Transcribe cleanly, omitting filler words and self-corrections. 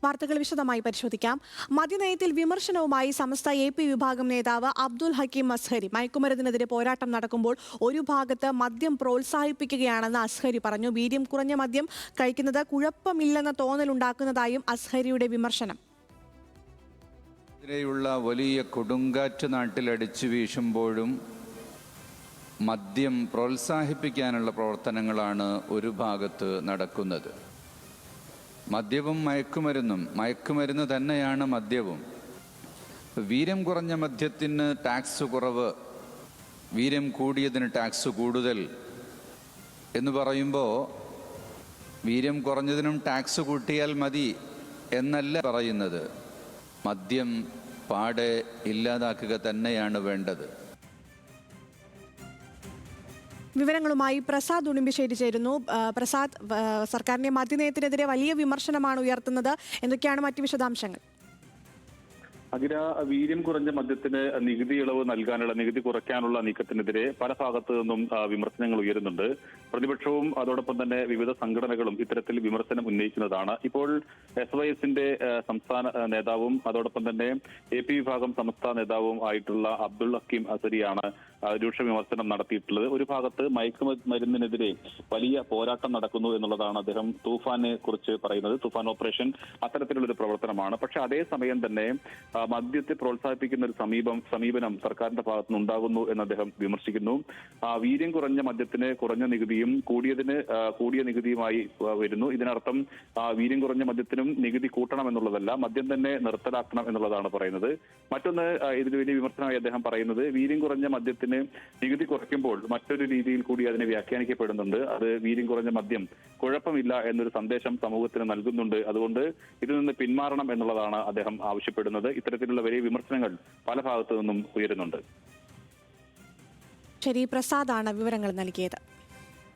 വാർത്തകൾ വിശദമായി പരിശോധിക്കാം. മദ്യനയത്തിൽ വിമർശനവുമായി സമസ്ത AP വിഭാഗം നേതാവ് അബ്ദുൽ ഹക്കീം അസ്ഹരി മയക്കുമരുന്നിനെതിരെ പോരാട്ടം നടക്കുമ്പോൾ ഒരു ഭാഗത്ത് മദ്യം പ്രോത്സാഹിപ്പിക്കുകയാണെന്ന് അസ്ഹരി പറഞ്ഞു. വീര്യം കുറഞ്ഞ മദ്യം കഴിക്കുന്നത് കുഴപ്പമില്ലെന്ന തോന്നലുണ്ടാക്കുന്നതായും അസ്ഹരിയുടെ വിമർശനം. ുള്ള വലിയ കൊടുങ്കാറ്റ് നാട്ടിലടിച്ചു വീശുമ്പോഴും മദ്യം പ്രോത്സാഹിപ്പിക്കാനുള്ള പ്രവർത്തനങ്ങളാണ് ഒരു ഭാഗത്ത് നടക്കുന്നത്. മദ്യവും മയക്കുമരുന്ന് തന്നെയാണ് മദ്യവും. വീര്യം കുറഞ്ഞ മദ്യത്തിന് ടാക്സ് കുറവ്, വീര്യം കൂടിയതിന് ടാക്സ് കൂടുതൽ എന്ന് പറയുമ്പോൾ വീര്യം കുറഞ്ഞതിനും ടാക്സ് കൂട്ടിയാൽ മതി എന്നല്ല പറയുന്നത്. മദ്യം പാടെ ഇല്ലാതാക്കുക തന്നെയാണ് വേണ്ടത്. വിവരങ്ങളുമായി പ്രസാദ് ഉടുമ്പിശ്ശേരി ചേരുന്നു. പ്രസാദ്, സർക്കാരിന്റെ മദ്യനയത്തിനെതിരെ വലിയ വിമർശനമാണ് ഉയർത്തുന്നത്. എന്തൊക്കെയാണ് മറ്റു വിശദാംശങ്ങൾ? അഖില, വീര്യം കുറഞ്ഞ മദ്യത്തിന് നികുതി ഇളവ് നൽകാനുള്ള, നികുതി കുറയ്ക്കാനുള്ള നീക്കത്തിനെതിരെ പല ഭാഗത്തു നിന്നും വിമർശനങ്ങൾ ഉയരുന്നുണ്ട്. പ്രതിപക്ഷവും അതോടൊപ്പം തന്നെ വിവിധ സംഘടനകളും ഇത്തരത്തിൽ വിമർശനം ഉന്നയിക്കുന്നതാണ്. ഇപ്പോൾ SYSന്റെ സംസ്ഥാന നേതാവും അതോടൊപ്പം തന്നെ AP വിഭാഗം സംസ്ഥാന നേതാവും ആയിട്ടുള്ള അബ്ദുൽ ഹക്കീം അസരിയാണ് രൂക്ഷ വിമർശനം നടത്തിയിട്ടുള്ളത്. ഒരു ഭാഗത്ത് മയക്കുമരുന്നിനെതിരെ വലിയ പോരാട്ടം നടക്കുന്നു എന്നുള്ളതാണ് അദ്ദേഹം തൂഫാനെ കുറിച്ച് പറയുന്നത്. തൂഫാൻ ഓപ്പറേഷൻ അത്തരത്തിലുള്ളൊരു പ്രവർത്തനമാണ്. പക്ഷെ അതേസമയം തന്നെ മദ്യത്തെ പ്രോത്സാഹിപ്പിക്കുന്ന ഒരു സമീപനം സർക്കാരിന്റെ ഭാഗത്തുനിന്ന് ഉണ്ടാകുന്നു എന്ന് അദ്ദേഹം വിമർശിക്കുന്നു. വീര്യം കുറഞ്ഞ മദ്യത്തിന് കുറഞ്ഞ നികുതിയും കൂടിയ നികുതിയുമായി വരുന്നു. ഇതിനർത്ഥം വീര്യം കുറഞ്ഞ മദ്യത്തിനും നികുതി കൂട്ടണം എന്നുള്ളതല്ല, മദ്യം തന്നെ നിർത്തലാക്കണം എന്നുള്ളതാണ് പറയുന്നത്. മറ്റൊന്ന്, ഇതിന് വലിയ വിമർശനമായി അദ്ദേഹം പറയുന്നത്, വീര്യം കുറഞ്ഞ മദ്യത്തിന് നികുതി കുറയ്ക്കുമ്പോൾ മറ്റൊരു രീതിയിൽ കൂടി അതിനെ വ്യാഖ്യാനിക്കപ്പെടുന്നുണ്ട്. അത് വീര്യം കുറഞ്ഞ മദ്യം കുഴപ്പമില്ല എന്നൊരു സന്ദേശം സമൂഹത്തിന് നൽകുന്നുണ്ട്. അതുകൊണ്ട് ഇതിൽ നിന്ന് പിന്മാറണം എന്നുള്ളതാണ് അദ്ദേഹം ആവശ്യപ്പെടുന്നത്. ഇത്തരത്തിലുള്ള വലിയ വിമർശനങ്ങൾ പല ഭാഗത്തു നിന്നും ഉയരുന്നുണ്ട്. ശരി, പ്രസാദാണ് വിവരങ്ങൾ നൽകിയത്.